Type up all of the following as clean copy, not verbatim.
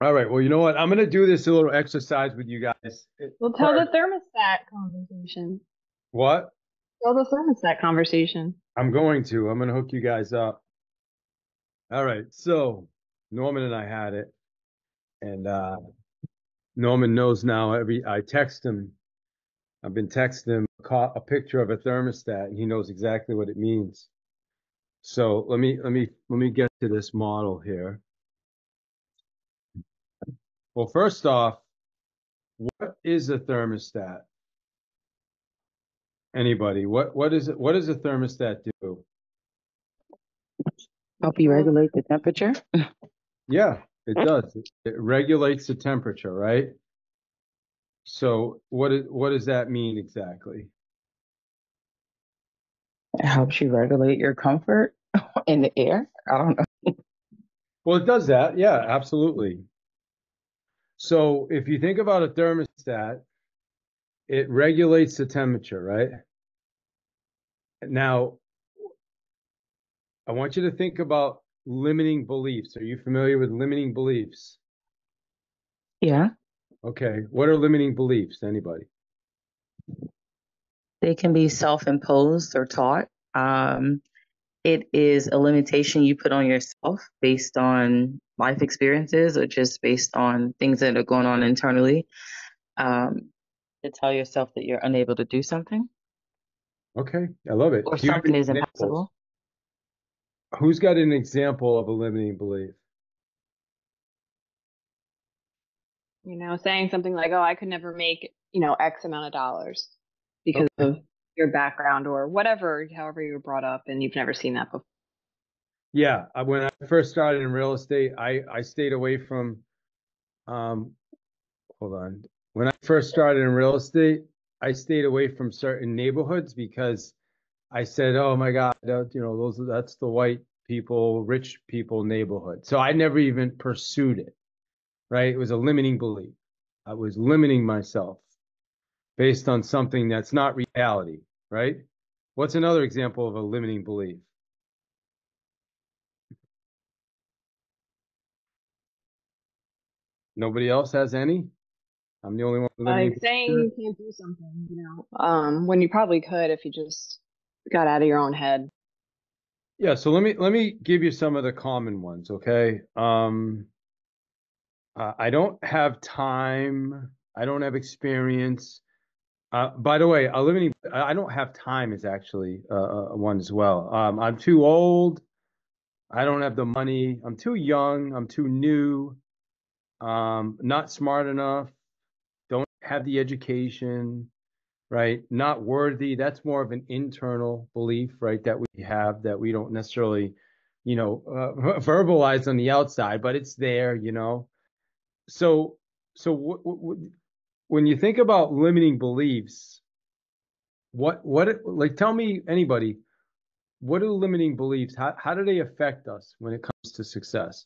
All right. Well, you know what? I'm going to do this little exercise with you guys. Well, tell the First, thermostat conversation. what? Tell the thermostat conversation. I'm going to. I'm going to hook you guys up. All right. So Norman and I had it, and Norman knows now. I text him. I've been texting him a picture of a thermostat, and he knows exactly what it means. So let me get to this model here. Well, first off, what is a thermostat? Anybody? What is it? What does a thermostat do? Help you Well, regulate the temperature. Yeah, it does. It regulates the temperature, right? So what does that mean exactly? It helps you regulate your comfort in the air. I don't know. Well, it does that. Yeah, absolutely. So if you think about a thermostat, it regulates the temperature, right? Now, I want you to think about limiting beliefs. Are you familiar with limiting beliefs? Yeah, Okay. What are limiting beliefs? Anybody? they can be self-imposed or taught. Um, it is a limitation you put on yourself based on life experiences or just based on things that are going on internally. Um, to tell yourself that you're unable to do something Okay. I love it. or Do you have something any is examples? impossible. Who's got an example of a limiting belief? saying something like, "Oh, I could never make, X amount of dollars because Okay. of your background or whatever, however you were brought up, and you've never seen that before." Yeah. When I first started in real estate, I stayed away from um, hold on. When I first started in real estate, I stayed away from certain neighborhoods because I said, "Oh my God, that's the white people, rich people neighborhood." So I never even pursued it, right? It was a limiting belief. I was limiting myself based on something that's not reality, right? What's another example of a limiting belief? Nobody else has any? I'm the only one with limiting Like belief saying here? you can't do something, when you probably could if you just got out of your own head. Yeah, so let me give you some of the common ones, okay? I don't have time. I don't have experience. By the way, I don't have time is actually one as well. I'm too old. I don't have the money. I'm too young. I'm too new. Not smart enough. Don't have the education, right? Not worthy. That's more of an internal belief, right? That we have that we don't necessarily, verbalize on the outside, but it's there. So, so when you think about limiting beliefs, like tell me anybody, what are limiting beliefs? How do they affect us when it comes to success?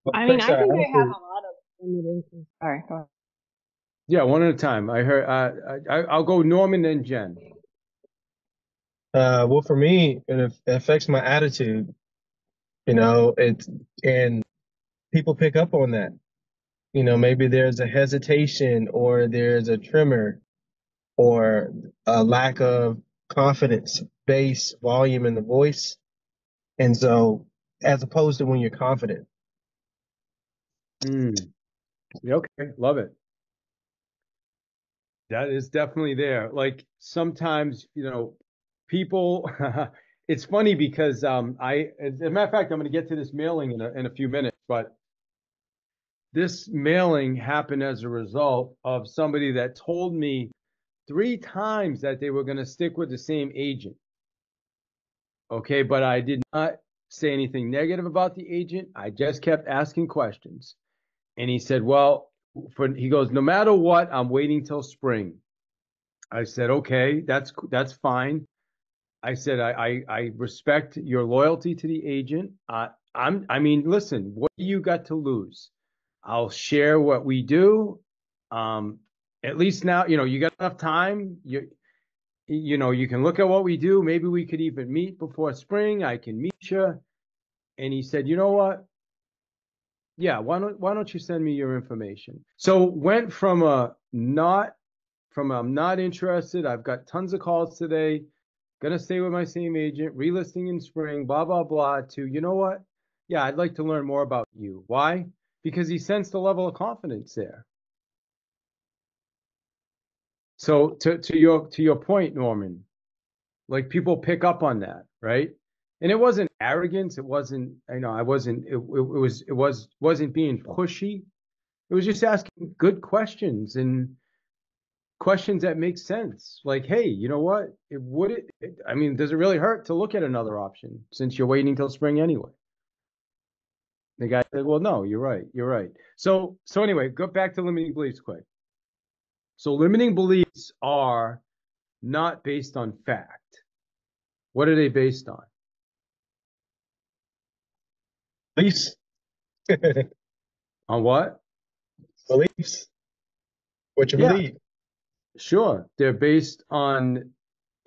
Well, I mean, thanks, I think I have honestly, a lot of limitations. Sorry, go ahead. yeah, one at a time. I heard. I'll go Norman and Jen. Well, for me, it affects my attitude. And people pick up on that. Maybe there's a hesitation or there's a tremor or a lack of confidence, bass, volume in the voice. And so, as opposed to when you're confident. Mm, yeah, okay, love it. That is definitely there. Like sometimes, people. It's funny because as a matter of fact, I'm going to get to this mailing in a few minutes, but this mailing happened as a result of somebody that told me 3 times that they were going to stick with the same agent. Okay, but I did not say anything negative about the agent. I just kept asking questions. And he said, well, he goes, no matter what, I'm waiting till spring. I said, okay, that's fine. I said, I respect your loyalty to the agent. I mean, listen, what do you got to lose? I'll share what we do. Um, at least now, you got enough time. You can look at what we do. Maybe we could even meet before spring. I can meet you. And he said, you know what? Yeah, why don't you send me your information? So went from I'm not interested, I've got tons of calls today, gonna stay with my same agent, relisting in spring, blah blah blah, to you know what? Yeah, I'd like to learn more about you. Why? Because he sensed a level of confidence there. So to your point, Norman, like people pick up on that, right? And it wasn't arrogance, it wasn't, I wasn't wasn't being pushy. It was just asking good questions and questions that make sense. Like, hey, you know what? I mean, does it really hurt to look at another option since you're waiting till spring anyway? The guy said, well, no, you're right. You're right. So anyway, go back to limiting beliefs quick. So limiting beliefs are not based on fact. What are they based on? Beliefs. On what? Beliefs. What you Yeah, believe. sure. They're based on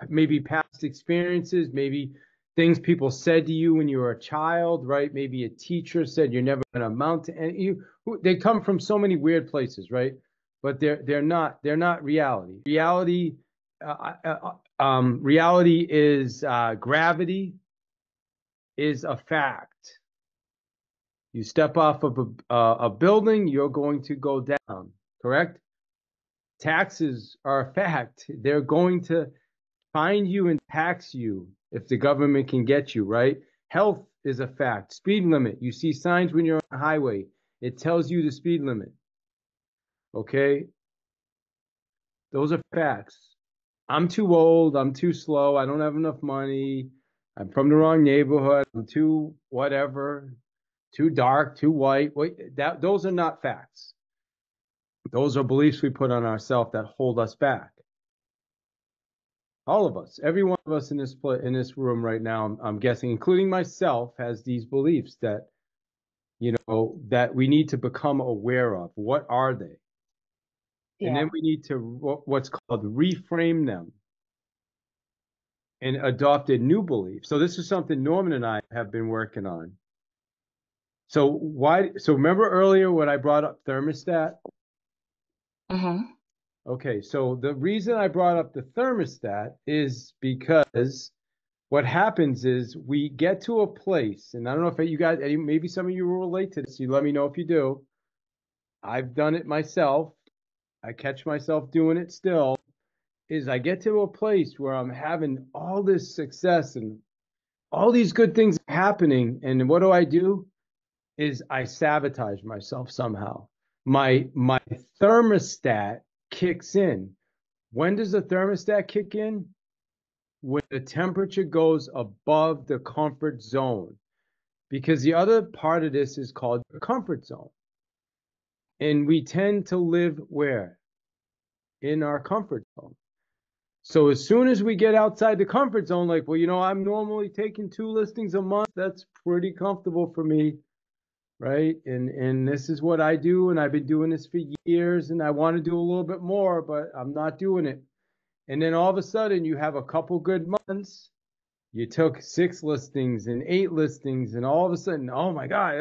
maybe past experiences, maybe things people said to you when you were a child, right? Maybe a teacher said you're never going to amount to any. They come from so many weird places, right? But they're not reality. Reality is gravity is a fact. You step off of a building, you're going to go down, correct? Taxes are a fact. They're going to find you and tax you if the government can get you, right? Health is a fact. Speed limit. You see signs when you're on the highway. It tells you the speed limit. Okay? Those are facts. I'm too old. I'm too slow. I don't have enough money. I'm from the wrong neighborhood. I'm too whatever, too dark, too white. Those are not facts. Those are beliefs we put on ourselves that hold us back. All of us, every one of us in this room right now, I'm guessing, including myself, has these beliefs that that we need to become aware of. What are they? And then Yeah. we need to what's called reframe them and adopt a new belief. So this is something Norman and I have been working on. So remember earlier when I brought up thermostat? Mm-hmm. Okay, so the reason I brought up the thermostat is because what happens is we get to a place, and I don't know if you guys, maybe some of you will relate to this. You let me know if you do. I've done it myself. I catch myself doing it still. Is I get to a place where I'm having all this success and all these good things happening, and what do? Is I sabotage myself somehow. My thermostat kicks in. When does the thermostat kick in? When the temperature goes above the comfort zone. Because the other part of this is called the comfort zone. And we tend to live where? In our comfort zone. So as soon as we get outside the comfort zone, like, well, I'm normally taking 2 listings a month. That's pretty comfortable for me, right? And this is what I do, and I've been doing this for years, and I want to do a little bit more, but I'm not doing it. And then all of a sudden you have a couple good months. You took 6 listings and 8 listings, and all of a sudden, oh my God,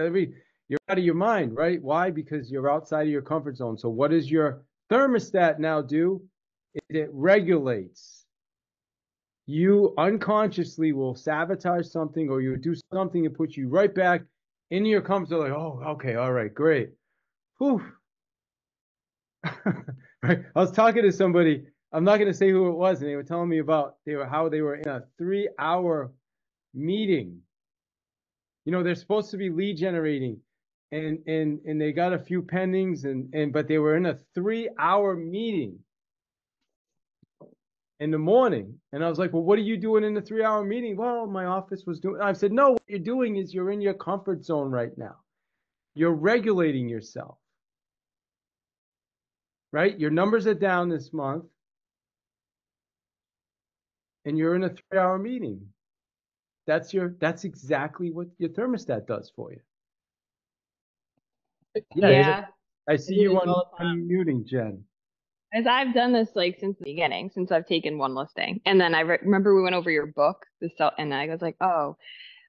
you're out of your mind, right? Why? Because you're outside of your comfort zone. So what does your thermostat now do? It regulates. You unconsciously will sabotage something, or you do something that puts you right back into your comfort zone. Like, oh, okay, all right, great. Whew. Right. I was talking to somebody, I'm not going to say who it was, and they were telling me about how they were in a 3-hour meeting. They're supposed to be lead generating, and they got a few pendings, but they were in a 3-hour meeting in the morning. And I was like, well, what are you doing in the 3-hour meeting? Well, my office was doing. I said, no, what you're doing is you're in your comfort zone right now. You're regulating yourself, right? Your numbers are down this month, and you're in a 3-hour meeting. That's exactly what your thermostat does for you. Yeah, Yeah. I I see do you this all the time. unmuting, Jen. As I've done this like since the beginning, since I've taken one listing. And then I remember we went over your book, and I was like, oh,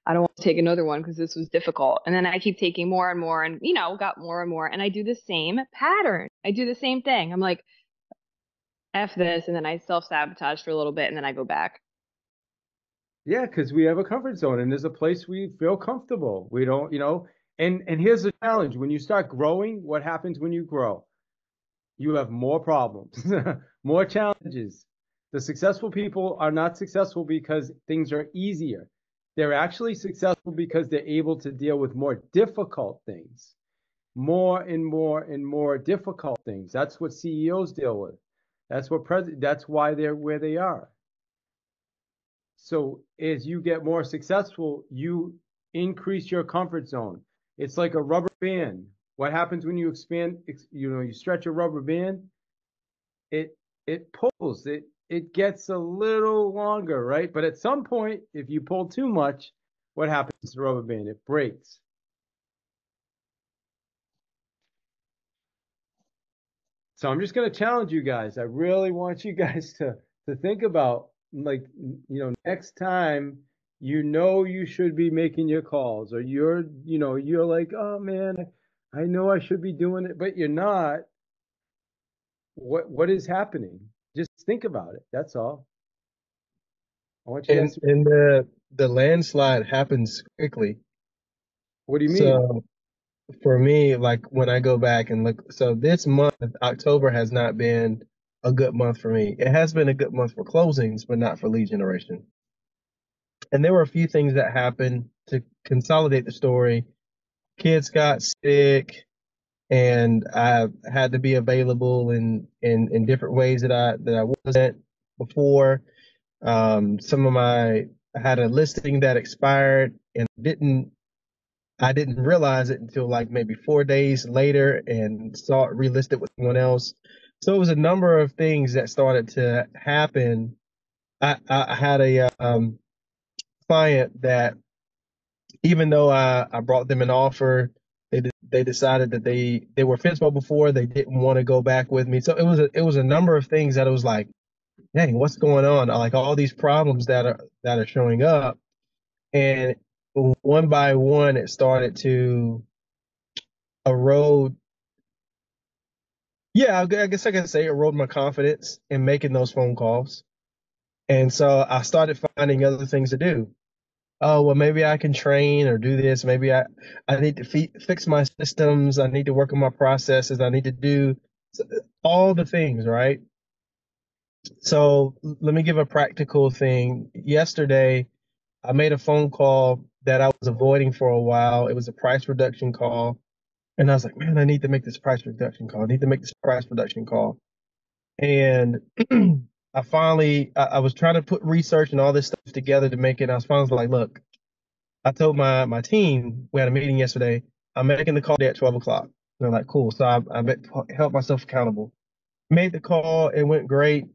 I don't want to take another one because this was difficult. And then I keep taking more and more and, got more and more. And I do the same pattern. I do the same thing. I'm like, F this. And then I self-sabotage for a little bit and then I go back. Yeah, because we have a comfort zone and there's a place we feel comfortable. We don't, and here's the challenge. When you start growing, what happens when you grow? You have more problems, more challenges. The successful people are not successful because things are easier. They're actually successful because they're able to deal with more difficult things, more and more and more difficult things. That's what CEOs deal with. That's why they're where they are. So as you get more successful, you increase your comfort zone. It's like a rubber band. What happens when you expand, you stretch a rubber band? It pulls, it gets a little longer, right? But at some point, if you pull too much, what happens to the rubber band? It breaks. So I'm just going to challenge you guys. I really want you guys to think about, like, next time you should be making your calls, or you're like, oh man, I know I should be doing it, but you're not. What is happening? Just think about it. That's all. I want you guys And to. the landslide happens quickly. What do you mean? So for me, like when I go back and look, so this month, October has not been a good month for me. It has been a good month for closings, but not for lead generation. And there were a few things that happened to consolidate the story. Kids got sick, and I had to be available in different ways that I wasn't before. I had a listing that expired and I didn't realize it until like maybe 4 days later and saw it relisted with someone else. So it was a number of things that started to happen. I had a client that even though I brought them an offer, they decided that they were fence before, they didn't want to go back with me. So it was a number of things that it was like, dang, what's going on? Like all these problems that are showing up, and one by one, it started to erode. Yeah, I guess I can say erode my confidence in making those phone calls. And so I started finding other things to do. Oh, well, maybe I can train or do this. Maybe I need to fix my systems. I need to work on my processes. I need to do all the things, right? So let me give a practical thing. Yesterday, I made a phone call that I was avoiding for a while. It was a price reduction call. And I was like, man, I need to make this price reduction call. I need to make this price reduction call. And I was trying to put research and all this stuff together to make it. I was finally like, look, I told my team, we had a meeting yesterday, I'm making the call today at 12 o'clock. They're like, cool. So I held myself accountable. Made the call. It went great.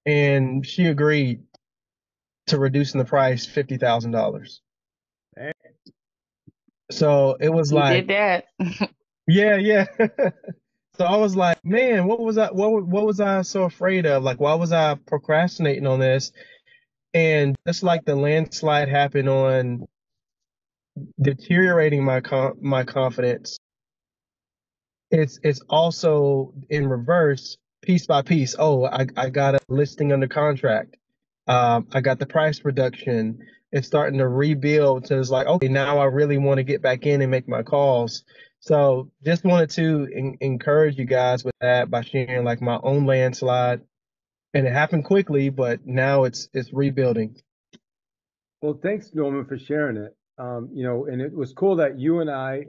And she agreed to reducing the price $50,000. So it was You like, did that. yeah, yeah. So I was like, man, what was I so afraid of? Like, why was I procrastinating on this? And just like the landslide happened on deteriorating my confidence, it's also in reverse, piece by piece. Oh, I got a listing under contract. I got the price reduction. It's starting to rebuild. So it's like, okay, now I really want to get back in and make my calls. So just wanted to encourage you guys with that by sharing like my own landslide, and it happened quickly, but now it's rebuilding. Well, thanks, Norman, for sharing it. And it was cool that you and I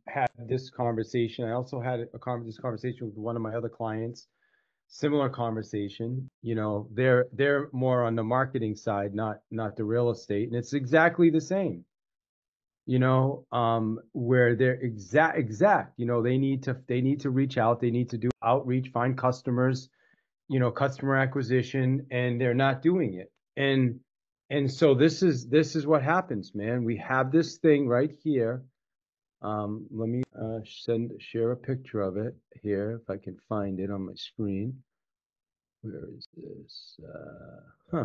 had this conversation. I also had this conversation with one of my other clients. Similar conversation. They're more on the marketing side, not the real estate, and it's exactly the same. Where they're exact. They need to reach out. They need to do outreach, find customers, customer acquisition, and they're not doing it. And so this is what happens, man. We have this thing right here. Let me share a picture of it here if I can find it on my screen. Where is this?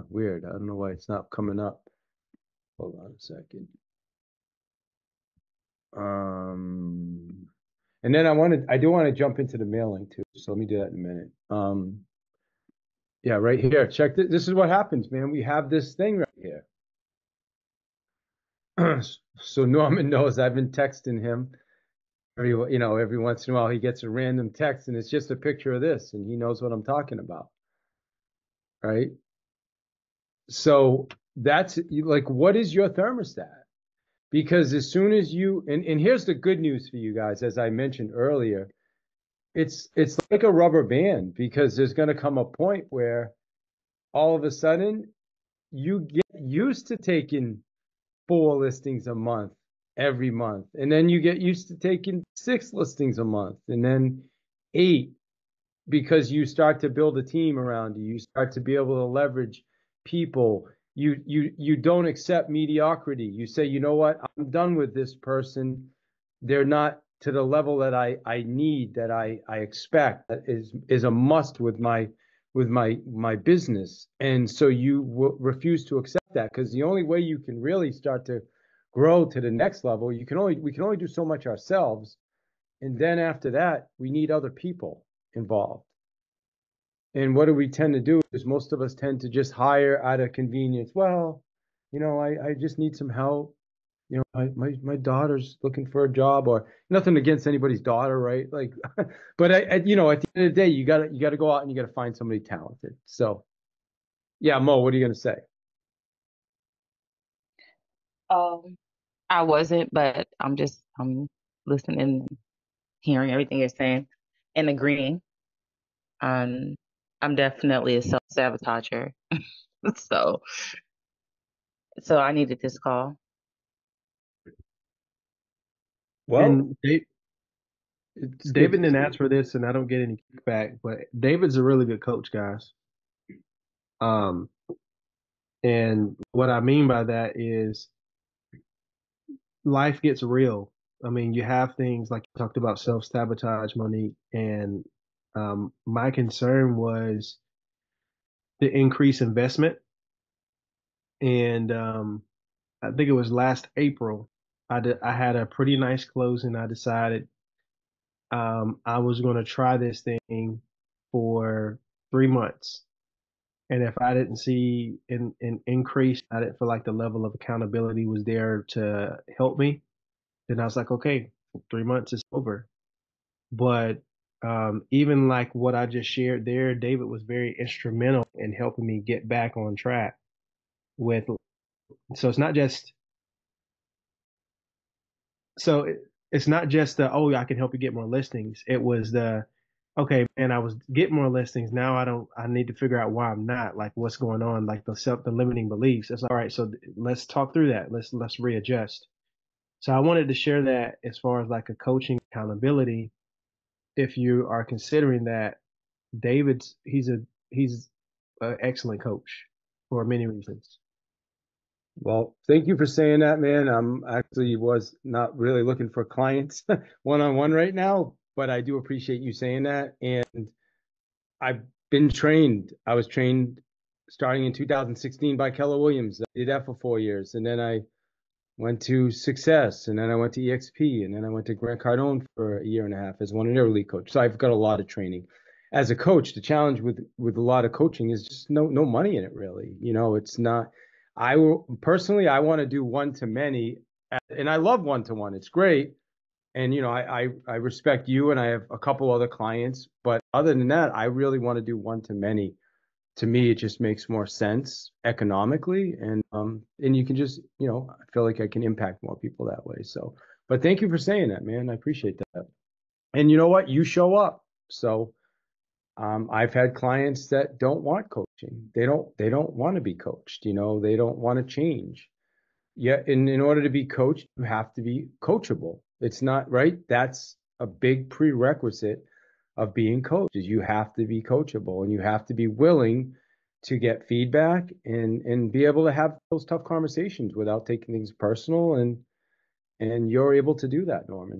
Weird. I don't know why it's not coming up. Hold on a second. And then I do want to jump into the mailing too. So let me do that in a minute. Yeah, right here. Check this. This is what happens, man. We have this thing right here. So Norman knows I've been texting him every once in a while he gets a random text and it's just a picture of this and he knows what I'm talking about. Right. So that's like, what is your thermostat? Because as soon as and here's the good news for you guys, as I mentioned earlier, it's like a rubber band because there's going to come a point where all of a sudden you get used to taking 4 listings a month every month. And then you get used to taking 6 listings a month and then 8 because you start to build a team around you. You start to be able to leverage people. You don't accept mediocrity. You say, you know what? I'm done with this person. They're not to the level that I need, that I expect, that is a must with my business. And so you refuse to accept that because the only way you can really start to grow to the next level, we can only do so much ourselves. And then after that, we need other people involved. And what do we tend to do is most of us tend to just hire out of convenience. Well, I just need some help. My daughter's looking for a job, or nothing against anybody's daughter, right? Like, but at the end of the day, you gotta go out and you gotta find somebody talented. So yeah, Mo, what are you gonna say? I wasn't, but I'm listening and hearing everything you're saying and agreeing. Um, I'm definitely a self-sabotager. So so I needed this call. Well, And it's good David to didn't see. ask for this, and I don't get any kickback, but David's a really good coach, guys. Um, and what I mean by that is life gets real. I mean, you have things like you talked about self-sabotage, Monique, and my concern was the increased investment. And I think it was last April, I had a pretty nice closing. I decided I was going to try this thing for 3 months. And if I didn't see an increase, I didn't feel like the level of accountability was there to help me, then I was like, okay, 3 months is over. But even like what I just shared there, David was very instrumental in helping me get back on track with. So it's not just so it's not just the, oh, I can help you get more listings. It was the, okay, man, I was getting more listings. Now I need to figure out why I'm not, like what's going on, like the limiting beliefs. It's all right. So let's talk through that. Let's readjust. So I wanted to share that as far as like a coaching accountability. If you are considering that, he's an excellent coach for many reasons. Well, thank you for saying that, man. I'm actually was not really looking for clients one-on-one right now, but I do appreciate you saying that. And I've been trained. I was trained starting in 2016 by Keller Williams. I did that for 4 years. And then I went to Success, and then I went to EXP, and then I went to Grant Cardone for a year and a half as one of their lead coach. So I've got a lot of training. As a coach, the challenge with a lot of coaching is just no money in it, really. It's not. I will personally, I want to do one to many, and I love one to one. It's great, and I respect you, and I have a couple other clients, but other than that, I really want to do one to many. To me, it just makes more sense economically, and you can just, I feel like I can impact more people that way. So, but thank you for saying that, man. I appreciate that. And you know what? You show up. So, I've had clients that don't want coaching. They don't want to be coached. They don't want to change. Yeah, in order to be coached, you have to be coachable. It's not right. That's a big prerequisite of being coached is you have to be coachable and you have to be willing to get feedback and be able to have those tough conversations without taking things personal and you're able to do that, Norman.